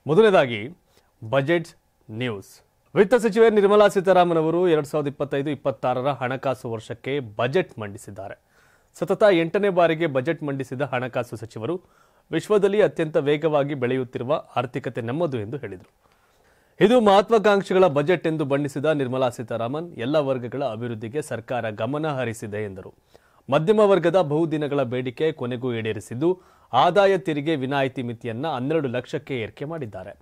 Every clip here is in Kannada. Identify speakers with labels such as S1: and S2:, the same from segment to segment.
S1: ಮೊದಲನೇದಾಗಿ ಬಜೆಟ್ ನ್ಯೂಸ್. ವಿತ್ತ ಸಚಿವೆ ನಿರ್ಮಲಾ ಸೀತಾರಾಮನ್ ಅವರು 2025-26ರ ಹಣಕಾಸು ವರ್ಷಕ್ಕೆ ಬಜೆಟ್ ಮಂಡಿಸಿದ್ದಾರೆ. ಸತತ 8ನೇ ಬಾರಿಗೆ ಬಜೆಟ್ ಮಂಡಿಸಿದ ಹಣಕಾಸು ಸಚಿವರು ವಿಶ್ವದಲ್ಲಿ ಅತ್ಯಂತ ವೇಗವಾಗಿ ಬೆಳೆಯುತ್ತಿರುವ ಆರ್ಥಿಕತೆ ನಮ್ಮದು ಎಂದು ಹೇಳಿದರು. ಇದು ಮಹತ್ವಾಕಾಂಕ್ಷೆಗಳ ಬಜೆಟ್ ಎಂದು ಬಣ್ಣಿಸಿದ ನಿರ್ಮಲಾ ಸೀತಾರಾಮನ್ ಎಲ್ಲ ವರ್ಗಗಳ ಅಭಿವೃದ್ಧಿಗೆ ಸರ್ಕಾರ ಗಮನ ಹರಿಸಿದೆ ಎಂದರು. ಮಧ್ಯಮ ವರ್ಗದ ಬಹುದಿನಗಳ ಬೇಡಿಕೆ ಕೊನೆಗೂ ಈಡೇರಿಸಿದ್ದು ಆದಾಯ ತೆರಿಗೆ ವಿನಾಯಿತಿ ಮಿತಿಯನ್ನ 12 ಲಕ್ಷಕ್ಕೆ ಏರಿಕೆ ಮಾಡಿದ್ದಾರೆ.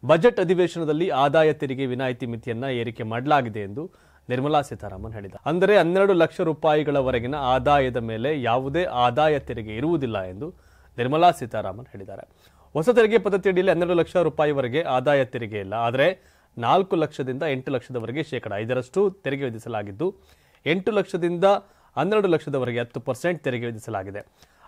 S1: ಬಜೆಟ್ ಅಧಿವೇಶನದಲ್ಲಿ ಆದಾಯ ತೆರಿಗೆ ವಿನಾಯಿತಿ ಮಿತಿಯನ್ನ ಏರಿಕೆ ಮಾಡಲಾಗಿದೆ ಎಂದು ನಿರ್ಮಲಾ ಸೀತಾರಾಮನ್ ಹೇಳಿದ್ದಾರೆ. ಅಂದರೆ 12 ಲಕ್ಷ ರೂಪಾಯಿಗಳವರೆಗಿನ ಆದಾಯದ ಮೇಲೆ ಯಾವುದೇ ಆದಾಯ ತೆರಿಗೆ ಇರುವುದಿಲ್ಲ ಎಂದು ನಿರ್ಮಲಾ ಸೀತಾರಾಮನ್ ಹೇಳಿದ್ದಾರೆ. ಹೊಸ ತೆರಿಗೆ ಪದ್ಧತಿಯಡಿಯಲ್ಲಿ 12 ಲಕ್ಷ ರೂಪಾಯಿವರೆಗೆ ಆದಾಯ ತೆರಿಗೆ ಇಲ್ಲ. ಆದರೆ 4 ಲಕ್ಷದಿಂದ 8 ಲಕ್ಷದವರೆಗೆ 5% ತೆರಿಗೆ ವಿಧಿಸಲಾಗಿದ್ದು 8 ಲಕ್ಷದಿಂದ 12 ಲಕ್ಷದವರೆಗೆ 10% ತೆರಿಗೆ ವಿಧಿಸಲಾಗಿದೆ.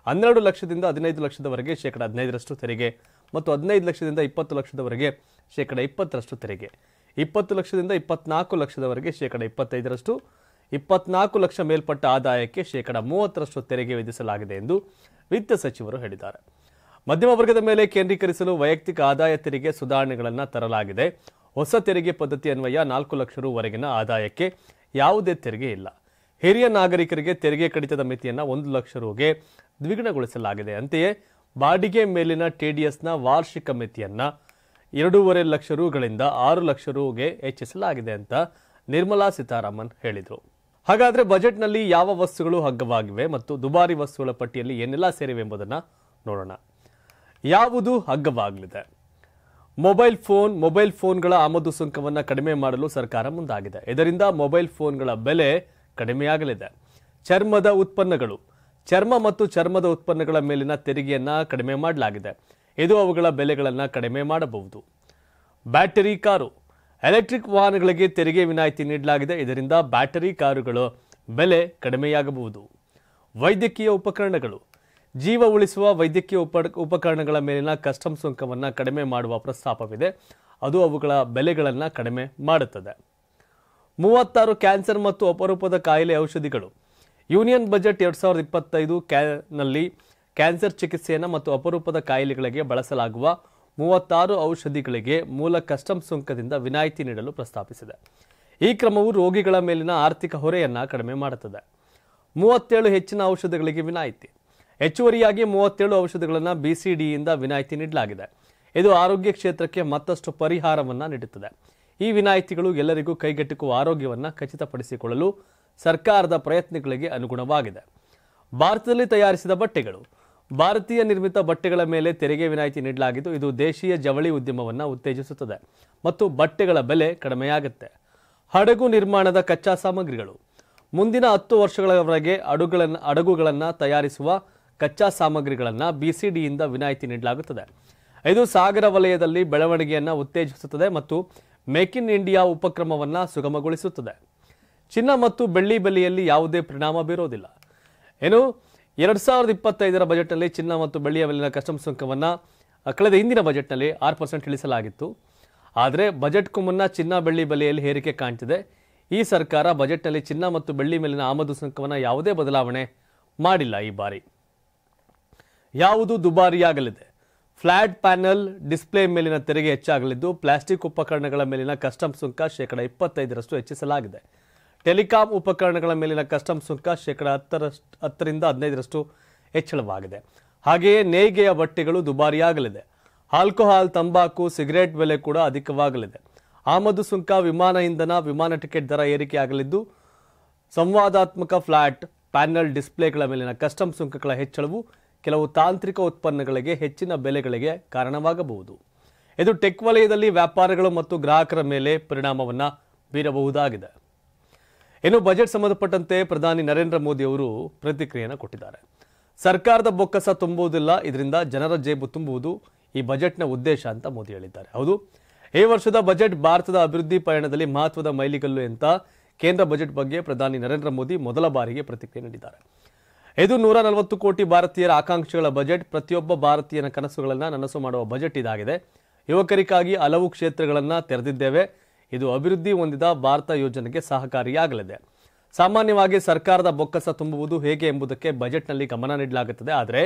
S1: 12 ಲಕ್ಷದಿಂದ 15 ಲಕ್ಷದವರೆಗೆ 15% ತೆರಿಗೆ ಮತ್ತು 15 ಲಕ್ಷದಿಂದ 20 ಲಕ್ಷದವರೆಗೆ 20% ತೆರಿಗೆ, 20 ಲಕ್ಷದಿಂದ 24 ಲಕ್ಷದವರೆಗೆ 25%, 24 ಲಕ್ಷ ಮೇಲ್ಪಟ್ಟ ಆದಾಯಕ್ಕೆ 30% ತೆರಿಗೆ ವಿಧಿಸಲಾಗಿದೆ ಎಂದು ವಿತ್ತ ಸಚಿವರು ಹೇಳಿದ್ದಾರೆ. ಮಧ್ಯಮ ವರ್ಗದ ಮೇಲೆ ಕೇಂದ್ರೀಕರಿಸಲು ವೈಯಕ್ತಿಕ ಆದಾಯ ತೆರಿಗೆ ಸುಧಾರಣೆಗಳನ್ನು ತರಲಾಗಿದೆ. ಹೊಸ ತೆರಿಗೆ ಪದ್ಧತಿ ಅನ್ವಯ 4 ಲಕ್ಷ ರೂವರೆಗಿನ ಆದಾಯಕ್ಕೆ ಯಾವುದೇ ತೆರಿಗೆ ಇಲ್ಲ. ಹಿರಿಯ ನಾಗರಿಕರಿಗೆ ತೆರಿಗೆ ಕಡಿತದ ಮಿತಿಯನ್ನು 1 ಲಕ್ಷ ರೂಗೆ ದ್ವಿಗುಣಗೊಳಿಸಲಾಗಿದೆ. ಅಂತೆಯೇ ಬಾಡಿಗೆ ಮೇಲಿನ ಟಿಡಿಎಸ್ನ ವಾರ್ಷಿಕ ಮಿತಿಯನ್ನು 2.5 ಲಕ್ಷ ರೂಗಳಿಂದ 6 ಲಕ್ಷ ರೂಗೆ ಹೆಚ್ಚಿಸಲಾಗಿದೆ ಅಂತ ನಿರ್ಮಲಾ ಸೀತಾರಾಮನ್ ಹೇಳಿದರು. ಹಾಗಾದರೆ ಬಜೆಟ್ನಲ್ಲಿ ಯಾವ ವಸ್ತುಗಳು ಹಗ್ಗವಾಗಿವೆ ಮತ್ತು ದುಬಾರಿ ವಸ್ತುಗಳ ಪಟ್ಟಿಯಲ್ಲಿ ಏನೆಲ್ಲ ಸೇರಿವೆ ಎಂಬುದನ್ನು ನೋಡೋಣ. ಯಾವುದು ಹಗ್ಗವಾಗಲಿದೆ? ಮೊಬೈಲ್ ಫೋನ್ಗಳ ಆಮದು ಸುಂಕವನ್ನು ಕಡಿಮೆ ಮಾಡಲು ಸರ್ಕಾರ ಮುಂದಾಗಿದೆ. ಇದರಿಂದ ಮೊಬೈಲ್ ಫೋನ್ಗಳ ಬೆಲೆ ಕಡಿಮೆಯಾಗಲಿದೆ. ಚರ್ಮದ ಉತ್ಪನ್ನಗಳು, ಚರ್ಮ ಮತ್ತು ಚರ್ಮದ ಉತ್ಪನ್ನಗಳ ಮೇಲಿನ ತೆರಿಗೆಯನ್ನು ಕಡಿಮೆ ಮಾಡಲಾಗಿದೆ. ಇದು ಅವುಗಳ ಬೆಲೆಗಳನ್ನು ಕಡಿಮೆ ಮಾಡಬಹುದು. ಬ್ಯಾಟರಿ ಕಾರು, ಎಲೆಕ್ಟ್ರಿಕ್ ವಾಹನಗಳಿಗೆ ತೆರಿಗೆ ವಿನಾಯಿತಿ ನೀಡಲಾಗಿದೆ. ಇದರಿಂದ ಬ್ಯಾಟರಿ ಕಾರುಗಳ ಬೆಲೆ ಕಡಿಮೆಯಾಗಬಹುದು. ವೈದ್ಯಕೀಯ ಉಪಕರಣಗಳು, ಜೀವ ಉಳಿಸುವ ವೈದ್ಯಕೀಯ ಉಪಕರಣಗಳ ಮೇಲಿನ ಕಸ್ಟಮ್ ಸುಂಕವನ್ನು ಕಡಿಮೆ ಮಾಡುವ ಪ್ರಸ್ತಾಪವಿದೆ. ಅದು ಅವುಗಳ ಬೆಲೆಗಳನ್ನು ಕಡಿಮೆ ಮಾಡುತ್ತದೆ. 36 ಕ್ಯಾನ್ಸರ್ ಮತ್ತು ಅಪರೂಪದ ಕಾಯಿಲೆ ಔಷಧಿಗಳು. ಯೂನಿಯನ್ ಬಜೆಟ್ 2025 ನಲ್ಲಿ ಕ್ಯಾನ್ಸರ್ ಚಿಕಿತ್ಸೆಯನ್ನು ಮತ್ತು ಅಪರೂಪದ ಕಾಯಿಲೆಗಳಿಗೆ ಬಳಸಲಾಗುವ 36 ಔಷಧಿಗಳಿಗೆ ಮೂಲ ಕಸ್ಟಮ್ ಸುಂಕದಿಂದ ವಿನಾಯಿತಿ ನೀಡಲು ಪ್ರಸ್ತಾಪಿಸಿದೆ. ಈ ಕ್ರಮವು ರೋಗಿಗಳ ಮೇಲಿನ ಆರ್ಥಿಕ ಹೊರೆಯನ್ನು ಕಡಿಮೆ ಮಾಡುತ್ತದೆ. 37 ಹೆಚ್ಚಿನ ಔಷಧಗಳಿಗೆ ವಿನಾಯಿತಿ. ಹೆಚ್ಚುವರಿಯಾಗಿ 37 ಔಷಧಗಳನ್ನು ಬಿಸಿಡಿಯಿಂದ ವಿನಾಯಿತಿ ನೀಡಲಾಗಿದೆ. ಇದು ಆರೋಗ್ಯ ಕ್ಷೇತ್ರಕ್ಕೆ ಮತ್ತಷ್ಟು ಪರಿಹಾರವನ್ನು ನೀಡುತ್ತದೆ. ಈ ವಿನಾಯಿತಿಗಳು ಎಲ್ಲರಿಗೂ ಕೈಗೆಟುಕುವ ಆರೋಗ್ಯವನ್ನು ಖಚಿತಪಡಿಸಿಕೊಳ್ಳಲು ಸರ್ಕಾರದ ಪ್ರಯತ್ನಗಳಿಗೆ ಅನುಗುಣವಾಗಿದೆ. ಭಾರತದಲ್ಲಿ ತಯಾರಿಸಿದ ಬಟ್ಟೆಗಳು, ಭಾರತೀಯ ನಿರ್ಮಿತ ಬಟ್ಟೆಗಳ ಮೇಲೆ ತೆರಿಗೆ ವಿನಾಯಿತಿ ನೀಡಲಾಗಿದ್ದು ಇದು ದೇಶೀಯ ಜವಳಿ ಉದ್ಯಮವನ್ನು ಉತ್ತೇಜಿಸುತ್ತದೆ ಮತ್ತು ಬಟ್ಟೆಗಳ ಬೆಲೆ ಕಡಿಮೆಯಾಗುತ್ತೆ. ಹಡಗು ನಿರ್ಮಾಣದ ಕಚ್ಚಾ ಸಾಮಗ್ರಿಗಳು. ಮುಂದಿನ 10 ವರ್ಷಗಳವರೆಗೆ ಹಡಗುಗಳನ್ನು ತಯಾರಿಸುವ ಕಚ್ಚಾ ಸಾಮಗ್ರಿಗಳನ್ನು ಬಿಸಿಡಿಯಿಂದ ವಿನಾಯಿತಿ ನೀಡಲಾಗುತ್ತದೆ. ಇದು ಸಾಗರ ವಲಯದಲ್ಲಿ ಬೆಳವಣಿಗೆಯನ್ನು ಉತ್ತೇಜಿಸುತ್ತದೆ ಮತ್ತು ಮೇಕ್ ಇನ್ ಇಂಡಿಯಾ ಉಪಕ್ರಮವನ್ನು ಸುಗಮಗೊಳಿಸುತ್ತದೆ. ಚಿನ್ನ ಮತ್ತು ಬೆಳ್ಳಿ ಬೆಲೆಯಲ್ಲಿ ಯಾವುದೇ ಪರಿಣಾಮ ಬೀರೋದಿಲ್ಲ. 2025ರ ಬಜೆಟ್ನಲ್ಲಿ ಚಿನ್ನ ಮತ್ತು ಬೆಳ್ಳಿಯ ಮೇಲಿನ ಕಸ್ಟಮ್ ಸುಂಕವನ್ನು ಕಳೆದ ಹಿಂದಿನ ಬಜೆಟ್ನಲ್ಲಿ 6% ಇಳಿಸಲಾಗಿತ್ತು. ಆದರೆ ಬಜೆಟ್ಗೂ ಮುನ್ನ ಚಿನ್ನ ಬೆಳ್ಳಿ ಬೆಲೆಯಲ್ಲಿ ಏರಿಕೆ ಕಾಣ್ತಿದೆ. ಈ ಸರ್ಕಾರ ಬಜೆಟ್ನಲ್ಲಿ ಚಿನ್ನ ಮತ್ತು ಬೆಳ್ಳಿ ಮೇಲಿನ ಆಮದು ಸುಂಕವನ್ನು ಯಾವುದೇ ಬದಲಾವಣೆ ಮಾಡಿಲ್ಲ. ಈ ಬಾರಿ ಯಾವುದು ದುಬಾರಿಯಾಗಲಿದೆ? ಫ್ಲಾಟ್ ಪ್ಯಾನಲ್ ಡಿಸ್ಪ್ಲೇ ಮೇಲಿನ ತೆರಿಗೆ ಹೆಚ್ಚಾಗಲಿದ್ದು ಪ್ಲಾಸ್ಟಿಕ್ ಉಪಕರಣಗಳ ಮೇಲಿನ ಕಸ್ಟಮ್ ಸುಂಕ 25% ಹೆಚ್ಚಿಸಲಾಗಿದೆ. ಟೆಲಿಕಾಂ ಉಪಕರಣಗಳ ಮೇಲಿನ ಕಸ್ಟಮ್ ಸುಂಕ 10% 15% ಹೆಚ್ಚಳವಾಗಿದೆ. ಹಾಗೆಯೇ ನೇಯ್ಗೆಯ ಬಟ್ಟೆಗಳು ದುಬಾರಿಯಾಗಲಿದೆ. ಆಲ್ಕೋಹಾಲ್, ತಂಬಾಕು, ಸಿಗರೇಟ್ ಬೆಲೆ ಕೂಡ ಅಧಿಕವಾಗಲಿದೆ. ಆಮದು ಸುಂಕ, ವಿಮಾನ ಇಂಧನ, ವಿಮಾನ ಟಿಕೆಟ್ ದರ ಏರಿಕೆಯಾಗಲಿದ್ದು ಸಂವಾದಾತ್ಮಕ ಫ್ಲಾಟ್ ಪ್ಯಾನಲ್ ಡಿಸ್ಪ್ಲೇಗಳ ಮೇಲಿನ ಕಸ್ಟಮ್ ಸುಂಕಗಳ ಹೆಚ್ಚಳವು ಕೆಲವು ತಾಂತ್ರಿಕ ಉತ್ಪನ್ನಗಳಿಗೆ ಹೆಚ್ಚಿನ ಬೆಲೆಗಳಿಗೆ ಕಾರಣವಾಗಬಹುದು. ಇದು ಟೆಕ್ ವಲಯದಲ್ಲಿ ವ್ಯಾಪಾರಗಳು ಮತ್ತು ಗ್ರಾಹಕರ ಮೇಲೆ ಪರಿಣಾಮವನ್ನು ಬೀರಬಹುದಾಗಿದೆ. ಇನ್ನು ಬಜೆಟ್ ಸಂಬಂಧಪಟ್ಟಂತೆ ಪ್ರಧಾನಿ ನರೇಂದ್ರ ಮೋದಿ ಅವರು ಪ್ರತಿಕ್ರಿಯೆಯನ್ನು ಕೊಟ್ಟಿದ್ದಾರೆ. ಸರ್ಕಾರದ ಬೊಕ್ಕಸ ತುಂಬುವುದಿಲ್ಲ, ಇದರಿಂದ ಜನರ ಜೇಬು ತುಂಬುವುದು ಈ ಬಜೆಟ್ನ ಉದ್ದೇಶ ಅಂತ ಮೋದಿ ಹೇಳಿದ್ದಾರೆ. ಹೌದು, ಈ ವರ್ಷದ ಬಜೆಟ್ ಭಾರತದ ಅಭಿವೃದ್ಧಿ ಪಯಣದಲ್ಲಿ ಮಹತ್ವದ ಮೈಲಿಗಲ್ಲು ಅಂತ ಕೇಂದ್ರ ಬಜೆಟ್ ಬಗ್ಗೆ ಪ್ರಧಾನಿ ನರೇಂದ್ರ ಮೋದಿ ಮೊದಲ ಬಾರಿಗೆ ಪ್ರತಿಕ್ರಿಯೆ ನೀಡಿದ್ದಾರೆ. ಇದು 140 ಕೋಟಿ ಭಾರತೀಯರ ಆಕಾಂಕ್ಷೆಗಳ ಬಜೆಟ್. ಪ್ರತಿಯೊಬ್ಬ ಭಾರತೀಯನ ಕನಸುಗಳನ್ನು ನನಸು ಮಾಡುವ ಬಜೆಟ್ ಇದಾಗಿದೆ. ಯುವಕರಿಗಾಗಿ ಹಲವು ಕ್ಷೇತ್ರಗಳನ್ನು ತೆರೆದಿದ್ದೇವೆ. ಇದು ಅಭಿವೃದ್ಧಿ ಹೊಂದಿದ ಭಾರತ ಯೋಜನೆಗೆ ಸಹಕಾರಿಯಾಗಲಿದೆ. ಸಾಮಾನ್ಯವಾಗಿ ಸರ್ಕಾರದ ಬೊಕ್ಕಸ ತುಂಬುವುದು ಹೇಗೆ ಎಂಬುದಕ್ಕೆ ಬಜೆಟ್ನಲ್ಲಿ ಗಮನ ನೀಡಲಾಗುತ್ತದೆ. ಆದರೆ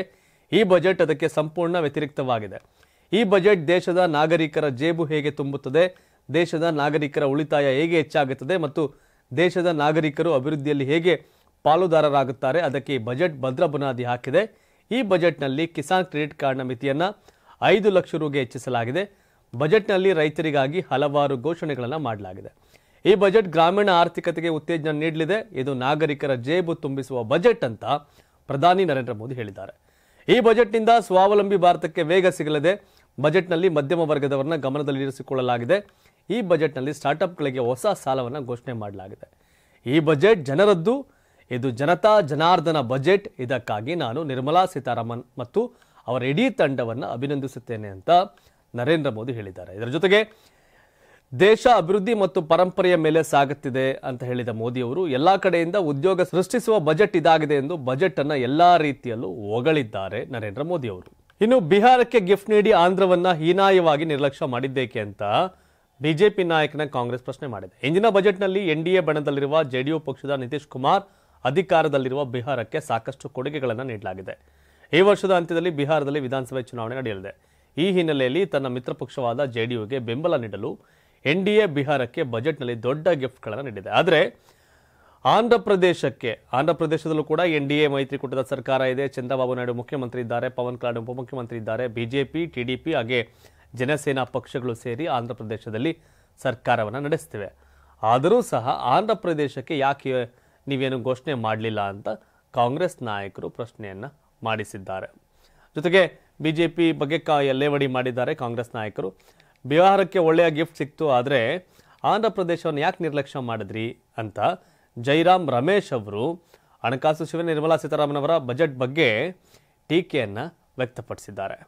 S1: ಈ ಬಜೆಟ್ ಅದಕ್ಕೆ ಸಂಪೂರ್ಣ ವ್ಯತಿರಿಕ್ತವಾಗಿದೆ. ಈ ಬಜೆಟ್ ದೇಶದ ನಾಗರಿಕರ ಜೇಬು ಹೇಗೆ ತುಂಬುತ್ತದೆ, ದೇಶದ ನಾಗರಿಕರ ಉಳಿತಾಯ ಹೇಗೆ ಹೆಚ್ಚಾಗುತ್ತದೆ ಮತ್ತು ದೇಶದ ನಾಗರಿಕರು ಅಭಿವೃದ್ಧಿಯಲ್ಲಿ ಹೇಗೆ ಪಾಲುದಾರರಾಗುತ್ತಾರೆ, ಅದಕ್ಕೆ ಈ ಬಜೆಟ್ ಭದ್ರ ಬುನಾದಿ ಹಾಕಿದೆ. ಈ ಬಜೆಟ್ನಲ್ಲಿ ಕಿಸಾನ್ ಕ್ರೆಡಿಟ್ ಕಾರ್ಡ್ನ ಮಿತಿಯನ್ನು 5 ಲಕ್ಷ ರುಗೆ ಹೆಚ್ಚಿಸಲಾಗಿದೆ. ಬಜೆಟ್ನಲ್ಲಿ ರೈತರಿಗಾಗಿ ಹಲವಾರು ಘೋಷಣೆಗಳನ್ನು ಮಾಡಲಾಗಿದೆ. ಈ ಬಜೆಟ್ ಗ್ರಾಮೀಣ ಆರ್ಥಿಕತೆಗೆ ಉತ್ತೇಜನ ನೀಡಲಿದೆ. ಇದು ನಾಗರಿಕರ ಜೇಬು ತುಂಬಿಸುವ ಬಜೆಟ್ ಅಂತ ಪ್ರಧಾನಿ ನರೇಂದ್ರ ಮೋದಿ ಹೇಳಿದ್ದಾರೆ. ಈ ಬಜೆಟ್ನಿಂದ ಸ್ವಾವಲಂಬಿ ಭಾರತಕ್ಕೆ ವೇಗ ಸಿಗಲಿದೆ. ಬಜೆಟ್ನಲ್ಲಿ ಮಧ್ಯಮ ವರ್ಗದವರನ್ನ ಗಮನದಲ್ಲಿರಿಸಿಕೊಳ್ಳಲಾಗಿದೆ. ಈ ಬಜೆಟ್ನಲ್ಲಿ ಸ್ಟಾರ್ಟ್ಅಪ್ಗಳಿಗೆ ಹೊಸ ಸಾಲವನ್ನು ಘೋಷಣೆ ಮಾಡಲಾಗಿದೆ. ಈ ಬಜೆಟ್ ಜನರದ್ದು, ಇದು ಜನತಾ ಜನಾರ್ದನ ಬಜೆಟ್. ಇದಕ್ಕಾಗಿ ನಾನು ನಿರ್ಮಲಾ ಸೀತಾರಾಮನ್ ಮತ್ತು ಅವರ ಇಡೀ ತಂಡವನ್ನು ಅಭಿನಂದಿಸುತ್ತೇನೆ ಅಂತ ನರೇಂದ್ರ ಮೋದಿ ಹೇಳಿದ್ದಾರೆ. ಇದರ ಜೊತೆಗೆ ದೇಶ ಅಭಿವೃದ್ಧಿ ಮತ್ತು ಪರಂಪರೆಯ ಮೇಲೆ ಸಾಗುತ್ತಿದೆ ಅಂತ ಹೇಳಿದ ಮೋದಿ ಅವರು ಎಲ್ಲಾ ಕಡೆಯಿಂದ ಉದ್ಯೋಗ ಸೃಷ್ಟಿಸುವ ಬಜೆಟ್ ಇದಾಗಿದೆ ಎಂದು ಬಜೆಟ್ ಅನ್ನ ಎಲ್ಲಾ ರೀತಿಯಲ್ಲೂ ಹೊಗಳಿದ್ದಾರೆ ನರೇಂದ್ರ ಮೋದಿ ಅವರು. ಇನ್ನು ಬಿಹಾರಕ್ಕೆ ಗಿಫ್ಟ್ ನೀಡಿ ಆಂಧ್ರವನ್ನ ಹೀನಾಯವಾಗಿ ನಿರ್ಲಕ್ಷ್ಯ ಮಾಡಿದ್ದೇಕೆ ಅಂತ ಬಿಜೆಪಿ ನಾಯಕನ ಕಾಂಗ್ರೆಸ್ ಪ್ರಶ್ನೆ ಮಾಡಿದೆ. ಇಂದಿನ ಬಜೆಟ್ನಲ್ಲಿ ಎನ್ಡಿಎ ಬಣದಲ್ಲಿರುವ ಜೆಡಿಯು ಪಕ್ಷದ ನಿತೀಶ್ ಕುಮಾರ್ ಅಧಿಕಾರದಲ್ಲಿರುವ ಬಿಹಾರಕ್ಕೆ ಸಾಕಷ್ಟು ಕೊಡುಗೆಗಳನ್ನು ನೀಡಲಾಗಿದೆ. ಈ ವರ್ಷದ ಅಂತ್ಯದಲ್ಲಿ ಬಿಹಾರದಲ್ಲಿ ವಿಧಾನಸಭೆ ಚುನಾವಣೆ ನಡೆಯಲಿದೆ. ಈ ಹಿನ್ನೆಲೆಯಲ್ಲಿ ತನ್ನ ಮಿತ್ರ ಪಕ್ಷವಾದ ಜೆಡಿಯುಗೆ ಬೆಂಬಲ ನೀಡಲು ಎನ್ಡಿಎ ಬಿಹಾರಕ್ಕೆ ಬಜೆಟ್ನಲ್ಲಿ ದೊಡ್ಡ ಗಿಫ್ಟ್ಗಳನ್ನು ನೀಡಿದೆ. ಆದರೆ ಆಂಧ್ರ ಪ್ರದೇಶದಲ್ಲೂ ಕೂಡ ಎನ್ಡಿಎ ಮೈತ್ರಿಕೂಟದ ಸರ್ಕಾರ ಇದೆ. ಚಂದ್ರಬಾಬು ನಾಯ್ಡು ಮುಖ್ಯಮಂತ್ರಿ ಇದ್ದಾರೆ, ಪವನ್ ಕಲ್ಯಾಣ್ ಉಪಮುಖ್ಯಮಂತ್ರಿ ಇದ್ದಾರೆ. ಬಿಜೆಪಿ, ಟಿಡಿಪಿ ಹಾಗೆ ಜನಸೇನಾ ಪಕ್ಷಗಳು ಸೇರಿ ಆಂಧ್ರ ಪ್ರದೇಶದಲ್ಲಿ ಸರ್ಕಾರವನ್ನು ನಡೆಸ್ತಿವೆ. ಆದರೂ ಸಹ ಆಂಧ್ರ ಪ್ರದೇಶಕ್ಕೆ ಯಾಕೆ ನೀವೇನು ಘೋಷಣೆ ಮಾಡಲಿಲ್ಲ ಅಂತ ಕಾಂಗ್ರೆಸ್ ನಾಯಕರು ಪ್ರಶ್ನೆಯನ್ನ ಮಾಡಿಸಿದ್ದಾರೆ. ಜೊತೆಗೆ ಬಿಜೆಪಿ ಬಗ್ಗೆ ಲೇವಡಿ ಮಾಡಿದ್ದಾರೆ ಕಾಂಗ್ರೆಸ್ ನಾಯಕರು. ಬಿಹಾರಕ್ಕೆ ಒಳ್ಳೆಯ ಗಿಫ್ಟ್ ಸಿಕ್ತು, ಆದರೆ ಆಂಧ್ರ ಪ್ರದೇಶವನ್ನು ಯಾಕೆ ನಿರ್ಲಕ್ಷ್ಯ ಮಾಡಿದ್ರಿ ಅಂತ ಜೈರಾಮ್ ರಮೇಶ್ ಅವರು ಹಣಕಾಸು ಸಚಿವೆ ನಿರ್ಮಲಾ ಸೀತಾರಾಮನ್ ಅವರ ಬಜೆಟ್ ಬಗ್ಗೆ ಟೀಕೆಯನ್ನ ವ್ಯಕ್ತಪಡಿಸಿದ್ದಾರೆ.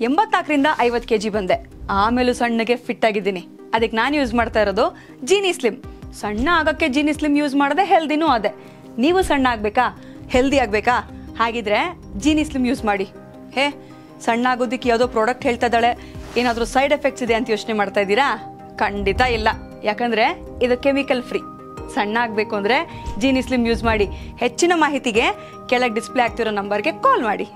S2: 84ರಿಂದ 50 kg ಬಂದೆ, ಆಮೇಲೂ ಸಣ್ಣಗೆ ಫಿಟ್ ಆಗಿದ್ದೀನಿ. ಅದಕ್ಕೆ ನಾನು ಯೂಸ್ ಮಾಡ್ತಾ ಇರೋದು ಜೀನಿ ಸ್ಲಿಮ್. ಸಣ್ಣ ಆಗಕ್ಕೆ ಜೀನಿ ಸ್ಲಿಮ್ ಯೂಸ್ ಮಾಡಿದೆ, ಹೆಲ್ದಿನೂ ಅದೇ. ನೀವು ಸಣ್ಣ ಆಗಬೇಕಾ, ಹೆಲ್ದಿ ಆಗಬೇಕಾ? ಹಾಗಿದ್ರೆ ಜೀನಿ ಸ್ಲಿಮ್ ಯೂಸ್ ಮಾಡಿ. ಸಣ್ಣ ಆಗೋದಕ್ಕೆ ಯಾವುದೋ ಪ್ರಾಡಕ್ಟ್ ಹೇಳ್ತಾ ಇದ್ದಾಳೆ, ಏನಾದರೂ ಸೈಡ್ ಎಫೆಕ್ಟ್ಸ್ ಇದೆ ಅಂತ ಯೋಚನೆ ಮಾಡ್ತಾ ಇದ್ದೀರಾ? ಖಂಡಿತ ಇಲ್ಲ, ಯಾಕಂದರೆ ಇದು ಕೆಮಿಕಲ್ ಫ್ರೀ. ಸಣ್ಣ ಆಗಬೇಕು ಅಂದರೆ ಜೀನಿ ಸ್ಲಿಮ್ ಯೂಸ್ ಮಾಡಿ. ಹೆಚ್ಚಿನ ಮಾಹಿತಿಗೆ ಕೆಳಗೆ ಡಿಸ್ಪ್ಲೇ ಆಗ್ತಿರೋ ನಂಬರ್ಗೆ ಕಾಲ್ ಮಾಡಿ.